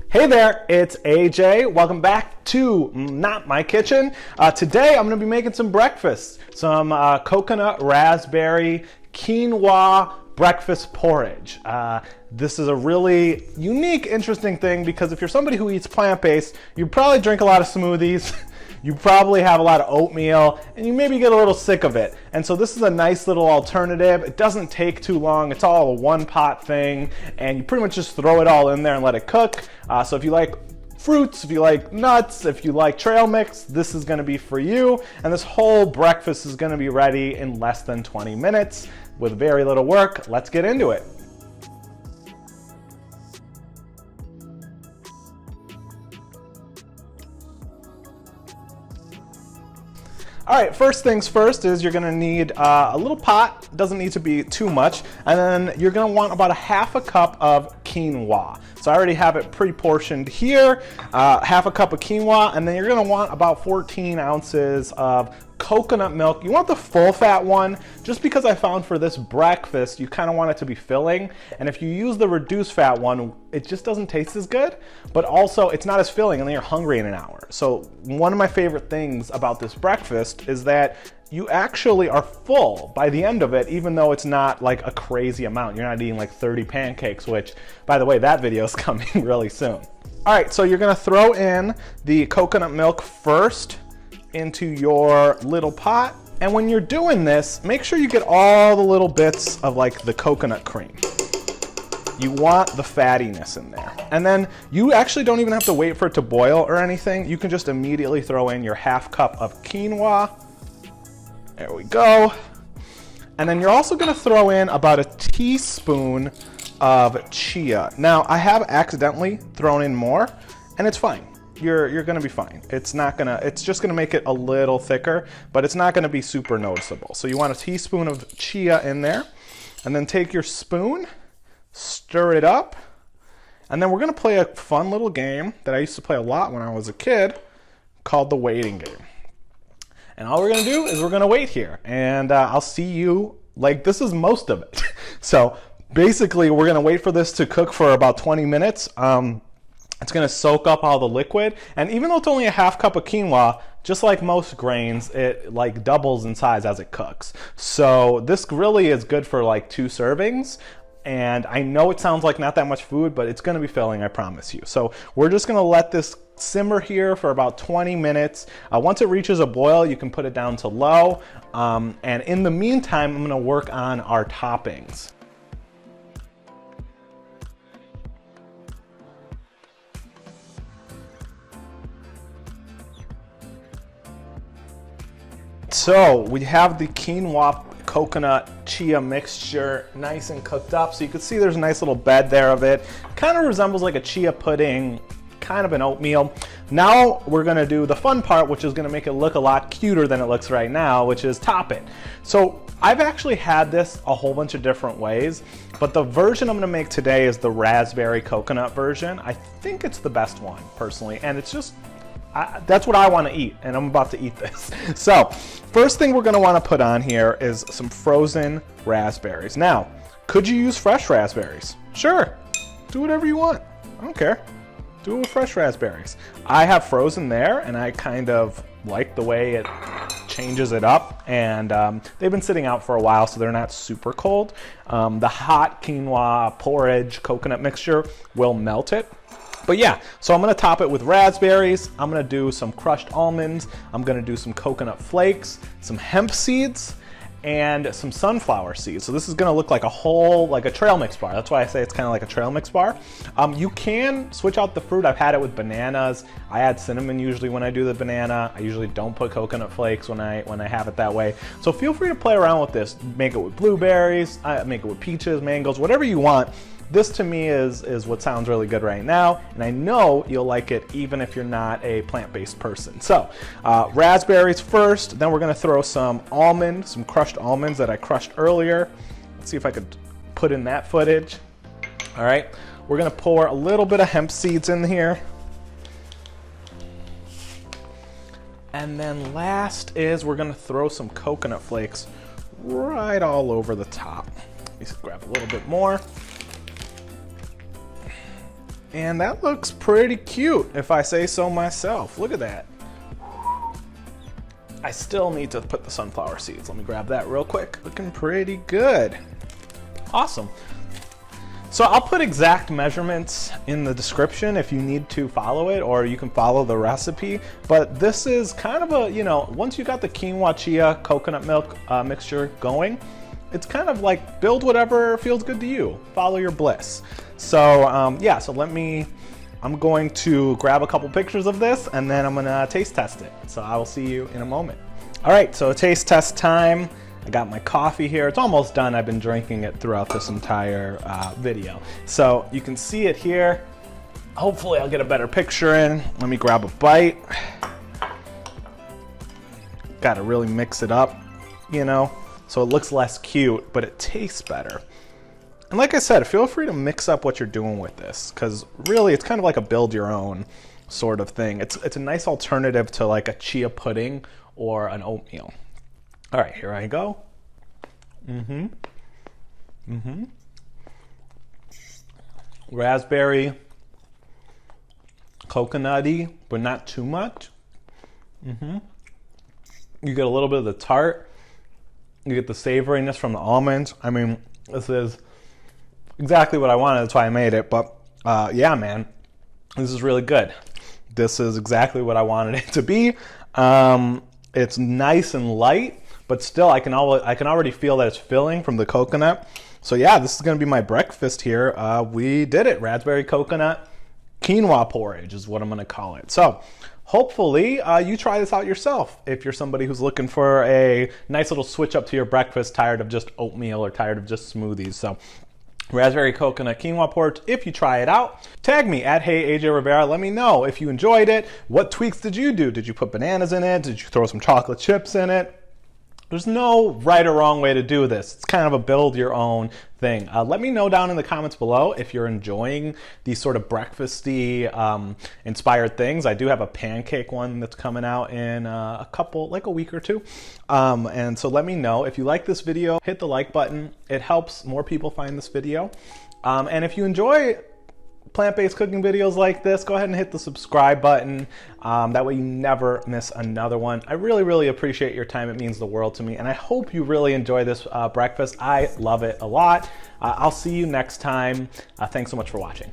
Hey there, it's AJ. Welcome back to Not My Kitchen. Today I'm going to be making some breakfast. Some coconut raspberry quinoa breakfast porridge. This is a really unique, interesting thing because if you're somebody who eats plant-based, you probably drink a lot of smoothies. You probably have a lot of oatmeal and you maybe get a little sick of it. And so this is a nice little alternative. It doesn't take too long. It's all a one pot thing and you pretty much just throw it all in there and let it cook. So if you like fruits, if you like nuts, if you like trail mix, this is gonna be for you. And this whole breakfast is gonna be ready in less than 20 minutes with very little work. Let's get into it. All right, first things first is you're gonna need a little pot, doesn't need to be too much, and then you're gonna want about a half a cup of quinoa. So I already have it pre-portioned here, half a cup of quinoa, and then you're gonna want about 14 ounces of coconut milk. You want the full fat one, just because I found for this breakfast, you kind of want it to be filling. And if you use the reduced fat one, it just doesn't taste as good, but also it's not as filling and then you're hungry in an hour. So one of my favorite things about this breakfast is that you actually are full by the end of it, even though it's not like a crazy amount. You're not eating like 30 pancakes, which by the way, that video is coming really soon. All right, so you're gonna throw in the coconut milk first into your little pot. And when you're doing this, make sure you get all the little bits of like the coconut cream. You want the fattiness in there. And then you actually don't even have to wait for it to boil or anything. You can just immediately throw in your half cup of quinoa. There we go. And then you're also gonna throw in about a teaspoon of chia. Now, I have accidentally thrown in more and it's fine. You're gonna be fine. It's just gonna make it a little thicker, but it's not gonna be super noticeable. So you want a teaspoon of chia in there, and then take your spoon, stir it up, and then we're gonna play a fun little game that I used to play a lot when I was a kid called the waiting game. And all we're gonna do is we're gonna wait here, and I'll see you, like this is most of it. So basically we're gonna wait for this to cook for about 20 minutes. It's gonna soak up all the liquid, and even though it's only a half cup of quinoa, just like most grains, it like doubles in size as it cooks. So this really is good for like 2 servings. And I know it sounds like not that much food, but it's gonna be filling, I promise you. So we're just gonna let this simmer here for about 20 minutes. Once it reaches a boil, you can put it down to low. And in the meantime, I'm gonna work on our toppings. So we have the quinoa coconut chia mixture nice and cooked up. So you can see there's a nice little bed there of it. Kind of resembles like a chia pudding, kind of an oatmeal. Now we're gonna do the fun part, which is gonna make it look a lot cuter than it looks right now, which is top it. So I've actually had this a whole bunch of different ways, but the version I'm gonna make today is the raspberry coconut version. I think it's the best one personally, and it's just, that's what I want to eat, and I'm about to eat this. So first thing we're going to want to put on here is some frozen raspberries. Now, could you use fresh raspberries? Sure, do whatever you want. I don't care. Do it with fresh raspberries. I have frozen there, and I kind of like the way it changes it up, and they've been sitting out for a while, so they're not super cold. The hot quinoa porridge coconut mixture will melt it. But yeah, so I'm gonna top it with raspberries. I'm gonna do some crushed almonds. I'm gonna do some coconut flakes, some hemp seeds, and some sunflower seeds. So this is gonna look like a whole, like a trail mix bar. That's why I say it's kind of like a trail mix bar. You can switch out the fruit. I've had it with bananas. I add cinnamon usually when I do the banana. I usually don't put coconut flakes when I have it that way. So feel free to play around with this. Make it with blueberries, make it with peaches, mangoes, whatever you want. This to me is what sounds really good right now, and I know you'll like it even if you're not a plant-based person. So raspberries first, then we're gonna throw some crushed almonds that I crushed earlier. Let's see if I could put in that footage. All right, we're gonna pour a little bit of hemp seeds in here. And then last is we're gonna throw some coconut flakes right all over the top. Let me grab a little bit more. And that looks pretty cute, if I say so myself. Look at that. I still need to put the sunflower seeds. Let me grab that real quick. Looking pretty good. Awesome. So I'll put exact measurements in the description if you need to follow it, or you can follow the recipe. But this is kind of a, you know, once you got the quinoa, chia, coconut milk mixture going, it's kind of like build whatever feels good to you. Follow your bliss. So yeah, so I'm going to grab a couple pictures of this and then I'm gonna taste test it. So I will see you in a moment. All right, so taste test time. I got my coffee here. It's almost done. I've been drinking it throughout this entire video. So you can see it here. Hopefully I'll get a better picture in. Let me grab a bite. Got to really mix it up, you know, so it looks less cute, but it tastes better. And like I said, feel free to mix up what you're doing with this, because really it's kind of like a build your own sort of thing. It's a nice alternative to like a chia pudding or an oatmeal. All right, here I go. Raspberry, coconutty, but not too much. You get a little bit of the tart. You get the savoriness from the almonds. I mean, this is exactly what I wanted. That's why I made it. But yeah, man, this is really good. This is exactly what I wanted it to be. It's nice and light, but still I can already feel that it's filling from the coconut. So yeah, this is gonna be my breakfast here. We did it. Raspberry coconut quinoa porridge is what I'm gonna call it. So hopefully you try this out yourself if you're somebody who's looking for a nice little switch up to your breakfast, tired of just oatmeal or tired of just smoothies. So raspberry coconut quinoa porridge. If you try it out, tag me at Hey AJ Rivera. Let me know if you enjoyed it. What tweaks did you do? Did you put bananas in it? Did you throw some chocolate chips in it? There's no right or wrong way to do this. It's kind of a build your own thing. Let me know down in the comments below if you're enjoying these sort of breakfasty inspired things. I do have a pancake one that's coming out in like a week or two. And so let me know. If you like this video, hit the like button. It helps more people find this video. And if you enjoy plant-based cooking videos like this, go ahead and hit the subscribe button. That way you never miss another one. I really, really appreciate your time. It means the world to me. And I hope you really enjoy this breakfast. I love it a lot. I'll see you next time. Thanks so much for watching.